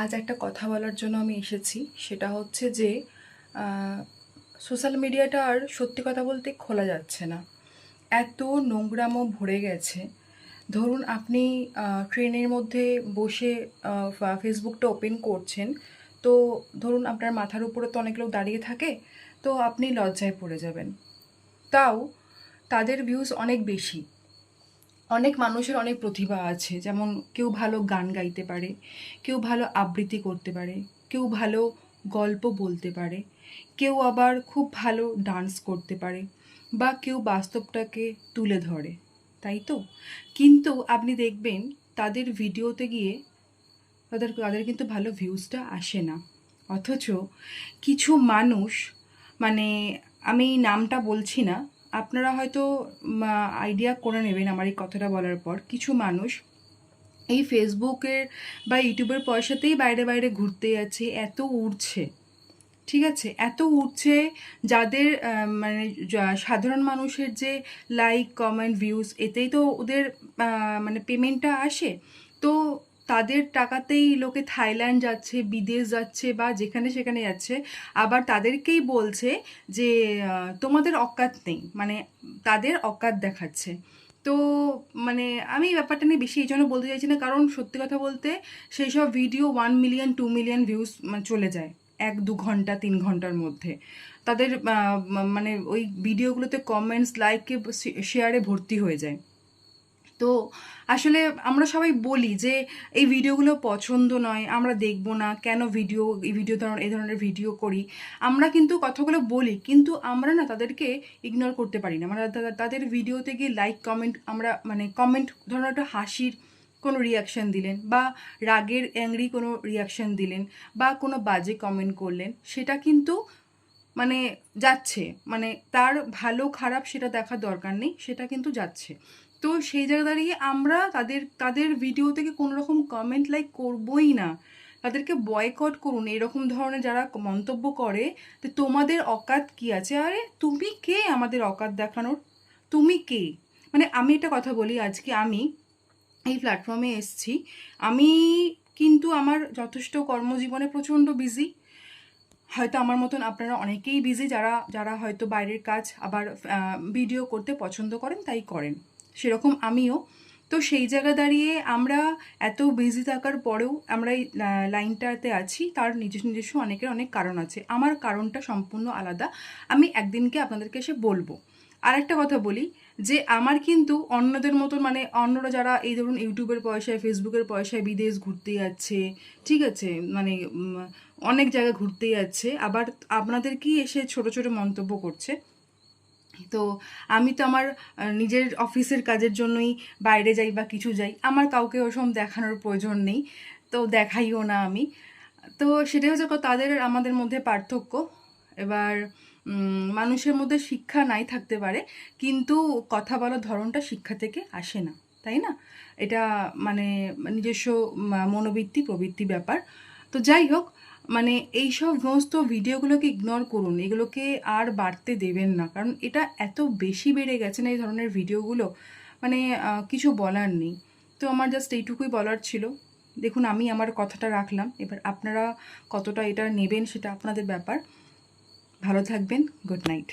আজ একটা কথা বলার জন্য আমি এসেছি। সেটা হচ্ছে যে সোশ্যাল মিডিয়াটা আর সত্যি কথা বলতে খোলা যাচ্ছে না। এত নোংরামো ভরে গেছে। ধরুন আপনি ট্রেনের মধ্যে বসে ফেসবুকটা ওপেন করছেন। তো ধরুন আপনার মাথার উপরে তো অনেক লোক দাঁড়িয়ে থাকে। তো আপনি লজ্জায় পড়ে যাবেন। তাও তাদের ভিউজ অনেক বেশি। অনেক মানুষের অনেক প্রতিভা আছে, যেমন কেউ ভালো গান গাইতে পারে, কেউ ভালো আবৃত্তি করতে পারে, কেউ ভালো গল্প বলতে পারে, কেউ আবার খুব ভালো ডান্স করতে পারে, বা কেউ বাস্তবটাকে তুলে ধরে, তাই তো? কিন্তু আপনি দেখবেন তাদের ভিডিওতে গিয়ে তাদের তাদের কিন্তু ভালো ভিউজটা আসে না। অথচ কিছু মানুষ, মানে আমি নামটা বলছি না, আপনারা হয়তো আইডিয়া করে নেবেন আমার এই কথাটা বলার পর। কিছু মানুষ এই ফেসবুকের বা ইউটিউবের পয়সাতেই বাইরে বাইরে ঘুরতে যাচ্ছে, এত উড়ছে, ঠিক আছে, এত উঠছে, যাদের মানে সাধারণ মানুষের যে লাইক কমেন্ট ভিউজ এতেই তো ওদের মানে পেমেন্টটা আসে। তো তাদের টাকাতেই লোকে থাইল্যান্ড যাচ্ছে, বিদেশ যাচ্ছে, বা যেখানে সেখানে যাচ্ছে। আবার তাদেরকেই বলছে যে তোমাদের অকাত নেই, মানে তাদের অকাত দেখাচ্ছে। তো মানে আমি এই ব্যাপারটা নিয়ে বেশি এই জন্য বলতে চাইছি না, কারণ সত্যি কথা বলতে সেই সব ভিডিও 1 মিলিয়ন 2 মিলিয়ন ভিউজ চলে যায় 1-2 ঘন্টা 3 ঘন্টার মধ্যে। তাদের মানে ওই ভিডিওগুলোতে কমেন্টস লাইকে শেয়ারে ভর্তি হয়ে যায়। তো আসলে আমরা সবাই বলি যে এই ভিডিওগুলো পছন্দ নয়, আমরা দেখবো না, কেন এই ধরনের ভিডিও করি। আমরা কিন্তু কথাগুলো বলি, কিন্তু আমরা না তাদেরকে ইগনোর করতে পারি না। আমরা তাদের ভিডিওতে গিয়ে লাইক কমেন্ট, আমরা মানে কমেন্ট, ধরুন একটা হাসির কোনো রিয়াকশান দিলেন, বা রাগের অ্যাংরি কোনো রিয়াকশান দিলেন, বা কোনো বাজে কমেন্ট করলেন, সেটা কিন্তু মানে যাচ্ছে, মানে তার ভালো খারাপ সেটা দেখার দরকার নেই, সেটা কিন্তু যাচ্ছে। তো সেই জায়গা দাঁড়িয়ে আমরা তাদের তাদের ভিডিও থেকে কোনো রকম কমেন্ট লাইক করবই না। তাদেরকে বয়কট করুন এরকম ধরনের যারা মন্তব্য করে। তো তোমাদের অকাত কি আছে? আরে তুমি কে আমাদের অকাত দেখানোর? তুমি কে? মানে আমি একটা কথা বলি, আজকে আমি এই প্ল্যাটফর্মে এসছি। আমি কিন্তু আমার যথেষ্ট কর্মজীবনে প্রচণ্ড বিজি। হয়তো আমার মতন আপনারা অনেকেই বিজি, যারা যারা হয়তো বাইরের কাজ আবার ভিডিও করতে পছন্দ করেন, তাই করেন। সেরকম আমিও। তো সেই জায়গা দাঁড়িয়ে আমরা এত বিজি থাকার পরেও আমরা এই লাইনটাতে আছি, তার নিজস্ব নিজস্ব অনেকের অনেক কারণ আছে। আমার কারণটা সম্পূর্ণ আলাদা, আমি একদিনকে আপনাদেরকে এসে বলবো। আর একটা কথা বলি, যে আমার কিন্তু অন্যদের মতন, মানে অন্যরা যারা এই ধরুন ইউটিউবের পয়সায় ফেসবুকের পয়সায় বিদেশ ঘুরতে যাচ্ছে, ঠিক আছে, মানে অনেক জায়গায় ঘুরতে যাচ্ছে, আবার আপনাদেরকেই এসে ছোট ছোট মন্তব্য করছে। তো আমি তো আমার নিজের অফিসের কাজের জন্যই বাইরে যাই বা কিছু যাই, আমার কাউকে ওরকম দেখানোর প্রয়োজন নেই, তো দেখাইও না আমি। তো সেটাই হচ্ছে তাদের আর আমাদের মধ্যে পার্থক্য। এবার মানুষের মধ্যে শিক্ষা নাই থাকতে পারে, কিন্তু কথা বলার ধরনটা শিক্ষা থেকে আসে না, তাই না? এটা মানে নিজস্ব মনোবৃত্তি প্রবৃত্তি ব্যাপার। তো যাই হোক, মানে এইসব সমস্ত ভিডিওগুলোকে ইগনোর করুন, এগুলোকে আর বাড়তে দেবেন না, কারণ এটা এত বেশি বেড়ে গেছে না এই ধরনের ভিডিওগুলো, মানে কিছু বলার নেই। তো আমার জাস্ট এইটুকুই বলার ছিল। দেখুন আমি আমার কথাটা রাখলাম, এবার আপনারা কতটা এটা নেবেন সেটা আপনাদের ব্যাপার। ভালো থাকবেন, গুড নাইট।